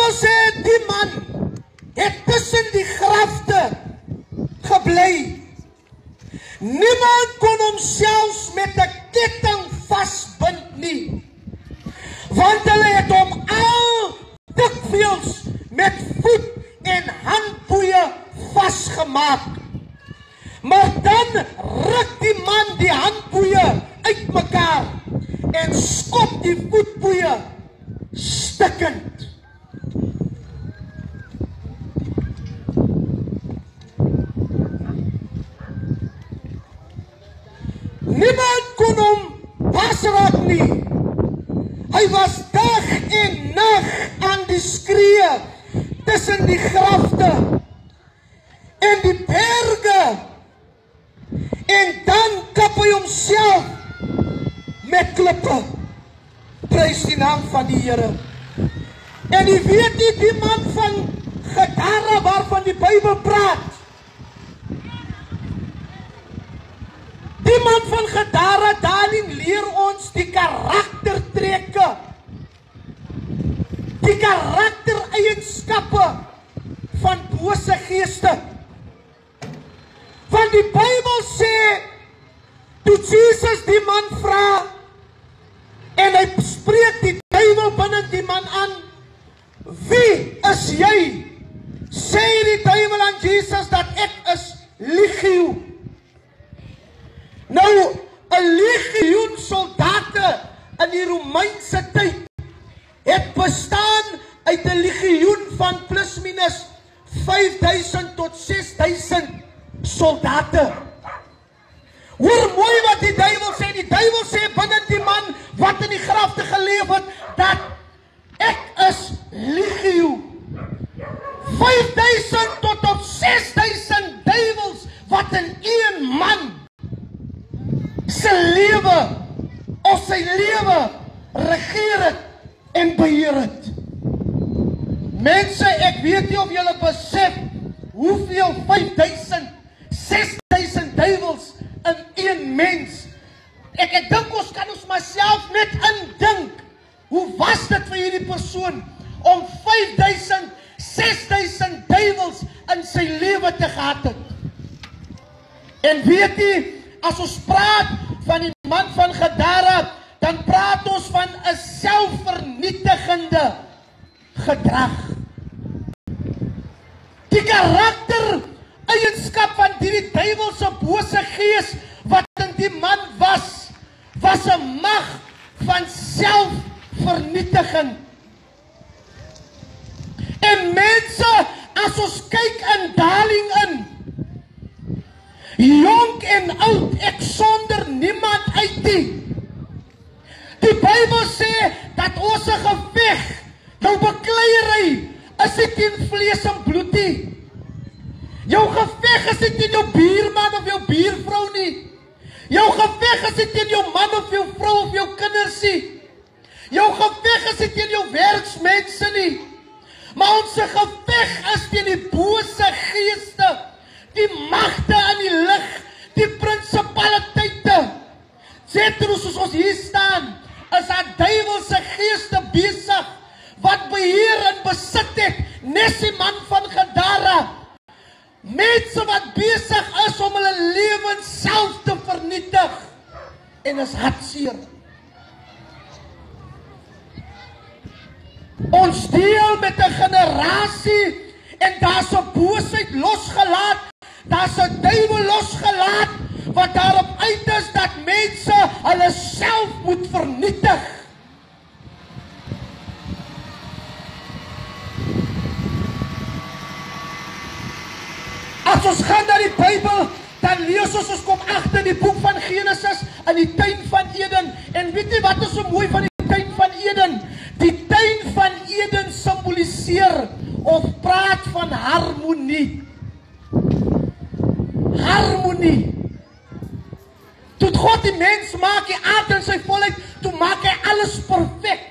Bybel sê die man het tussen die grafte gebly. Niemand kon hom selfs met 'n ketting vasbind nie, want hulle het hom al dikwels met voet en handboeie vasgemaak. Maar dan ruk die man die handboeie uitmekaar en skop die voetboeie stikkend. Niemand kon hom pasraak nie. Hy was dag en nag aan die skree tussen die grafte en die berge. En dan kap hy homself met klippe. Prys die naam van die Here. En jy weet nie die man van Gadara waarvan die Bybel praat. Die man van Gadara, daarin leer ons die karaktertrekke, die karaktereienskappe van bose geeste. Want die Bybel sê, toe Jesus die man vra, en hy spreek die duiwel binne die man aan, wie is jy? Sê die duiwel aan Jesus dat ek is legio. Nou, 'n legioen soldate in die Romeinse tyd het bestaan uit 'n legioen van plus minus 5000 tot 6000 soldate. Hoor mooi wat die duiwel sê. Die duiwel sê binne die man wat in die grafte geleef het, dat ek is legio. 5000 tot op 6000 duiwels wat in een man sy lewe of sy lewe regeer het en beheer het. Mense, ek weet nie of julle besef hoeveel 5000, 6000 duiwels in een mens. Ek dink ons kan ons myself net indink, hoe was dit vir hierdie persoon om 5000, 6000 duiwels in sy lewe te gehad het. En weet jy, as ons praat van die man van Gadara, dan praat ons van 'n selfvernietigende gedrag. Die karaktereienskap van die duiwelse bose gees wat in die man was 'n mag van selfvernietiging. En mense, as ons kyk in daling in, jong en oud, ek sonder niemand uit nie. Die Bybel sê dat ons geveg, jou bekleierery, is nie teen vlees en bloed nie. Jou geveg is nie teen jou buurman of jou buurvrou nie. Jou geveg is nie teen jou man of jou vrou of jou kinders nie. Jou geveg is nie teen jou werksmense nie. Maar ons geveg is teen die bose geeste, die magte in die lig, die prinsipaliteite. Zeker soos ons hier staan, is daar duiwelse geeste besig, wat beheer en besit het, nes die man van Gadara. Mense wat besig is om hulle lewens self te vernietig, en is hartseer. Ons deel met 'n generasie, en daar's 'n boosheid losgelaat, daar's 'n duiwel losgelaat, wat daarop uit is dat mense hulle self moet vernietig. As ons gaan na die Bybel, dan lees ons kom agter die boek van Genesis, in die tuin van Eden, en weet jy wat is so mooi van die tuin van Eden? Die tuin van Eden symboliseer, of praat van harmonie. Harmonie. Toe God die mens maak, die aard in sy volheid, toe maak hy alles perfek.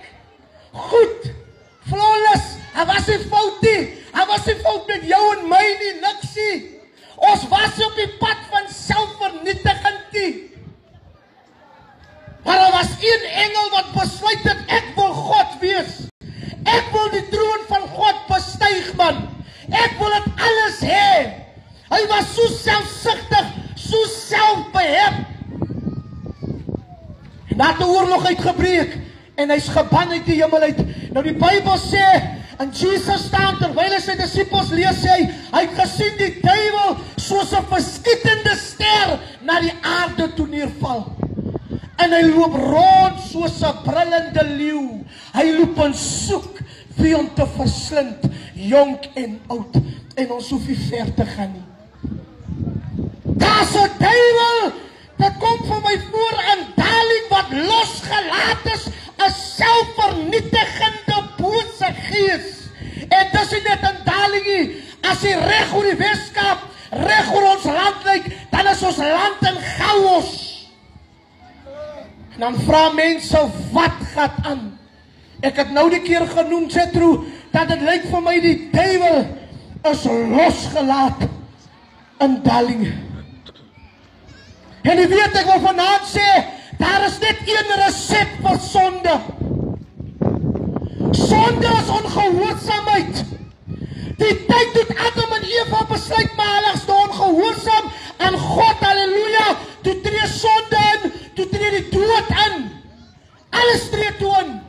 Goed. Flawless. Hy was nie fout nie. Hy was nie fout met jou en my nie, niks nie. Ons was op die pad van selfvernietiging nie. Maar daar was een engel wat besluit het, ek wil God wees. Ek wil die troon van God hy's geban uit die hemel uit. Nou die Bybel sê, en Jesus staan terwyl hy sy disippels lees, sê hy het gesien die duiwel soos 'n verskietende ster na die aarde toe neerval. En hy loop rond soos 'n brullende leeu. Hy loop en soek wie om te verslind, jonk en oud. En ons hoef nie ver te gaan nie. Daar's 'n duiwel, dit kom vir my voor in daling wat losgelaat is, 'n selfvernietigende bose gees. En dis nie net in daling nie, as hy reg oor die Weskaap, reg oor ons land lyk, dan is ons land in chaos. En dan vra mense, wat gaan aan? Ek het nou die keer genoem, Jethro, dat het lyk vir my die duiwel is losgelaat in daling. En jy weet, ek wil vanaand sê, daar is net een resep vir sonde. Sonde is ongehoorsaamheid. Die tyd toe Adam en Eva besluit, maar hulle is ongehoorsaam aan God, halleluja, toe tree sonde in, toe tree die dood in. Alles tree toe in.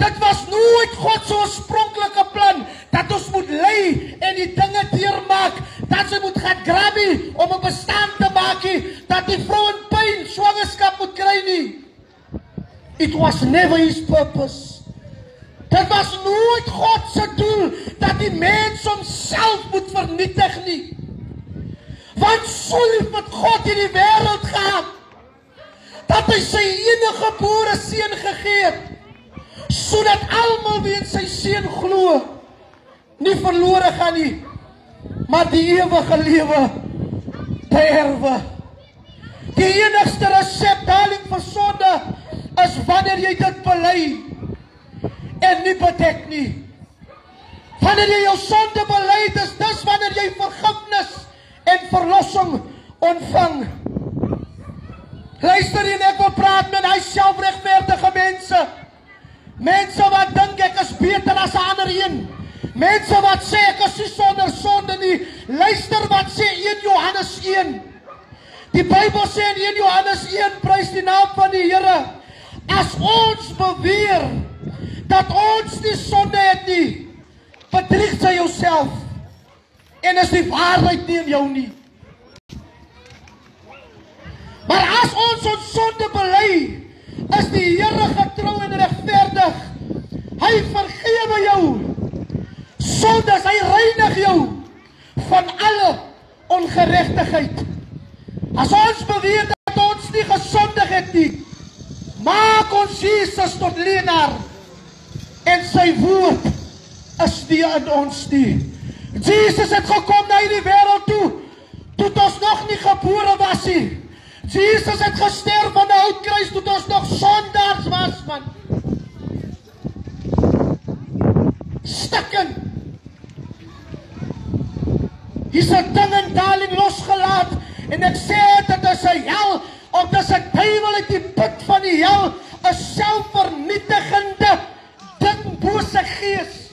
Dit was nooit God se oorspronklike plan, dat ons moet lei en die dinge deurmaak, dat sy moet gaan grabbie om 'n bestaan te maak, dat die vrou in pyn swangerskap moet kry nie. It was never his purpose. Dit was nooit God se doel, dat die mens homself moet vernietig nie. Want so lief het God in die wêreld gehad, dat hy sy enige gebore seun gegee het, sodat almal wie in sy seun glo, nie verlore gaan nie, maar die ewige lewe beerwe. Die enigste resep daling vir sonde is wanneer jy dit bely en nie bedek nie. Wanneer jy jou sonde bely, dis wanneer jy vergifnis en verlossing ontvang. Luister hier, ek wil praat met hy selfregverdige mense. Mense wat dink ek is beter as 'n ander een. Mense wat sê ek is nie sonder sonde nie. Luister wat sê 1 Johannes 1. Die Bybel sê in 1 Johannes 1, prys die naam van die Here. As ons beweer dat ons nie sonde het nie, bedrieg jy jouself en is die waarheid nie in jou nie. Maar as ons sonde bely, is die Here getrou en regverdig. Hy vergewe jou sondes, hy reinig jou van alle ongeregtigheid. As ons beweer dat ons nie gesondig het nie, maak ons Jesus tot leenaar en sy woord is nie in ons nie. Jesus het gekom na die wêreld toe ons nog nie gebore was nie. Jesus het gesterf aan 'n houtkruis toe ons nog sondaars was, man. Stikken. Hier's 'n ding in daling losgelaat en ek sê dit is 'n hel, of dis 'n duiwel uit die put van die hel, 'n selfvernietigende ding, bose gees.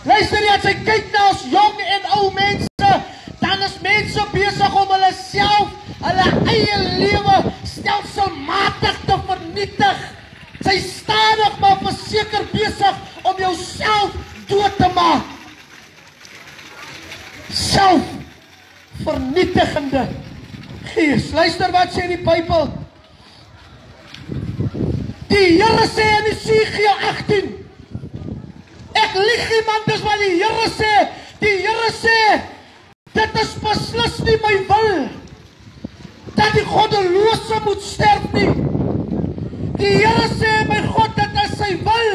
Luister jy, as jy kyk na ons jong en ou mense, dan is mense besig om hulle self, hulle eie lewe stelselmatig te vernietig. Sy stadig maar verseker besig om jouself dood te maak. Selfvernietigende gees. Luister wat sê die Bybel. Die Here sê in Jesaja 18. Ek lieg nie, man, dis wat die Here sê. Die Here sê, dit is beslis nie my wil dat die goddelose moet sterf nie. Die Here sê, my God, dit is sy wil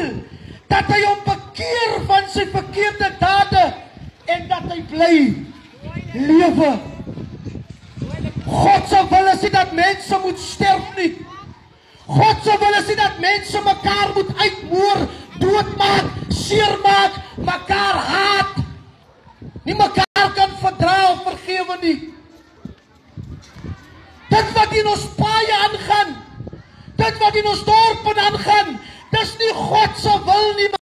dat hy hom bekeer van sy verkeerde dade en dat hy bly lewe. God se wil is nie dat mense moet sterf nie. God se wil is nie dat mense mekaar moet uitmoor, doodmaak, seermaak, mekaar haat, nie mekaar kan verdra of vergewe nie. Dit wat in ons paaie aangaan, dit wat in ons dorpe aangaan, dis nie God se wil nie.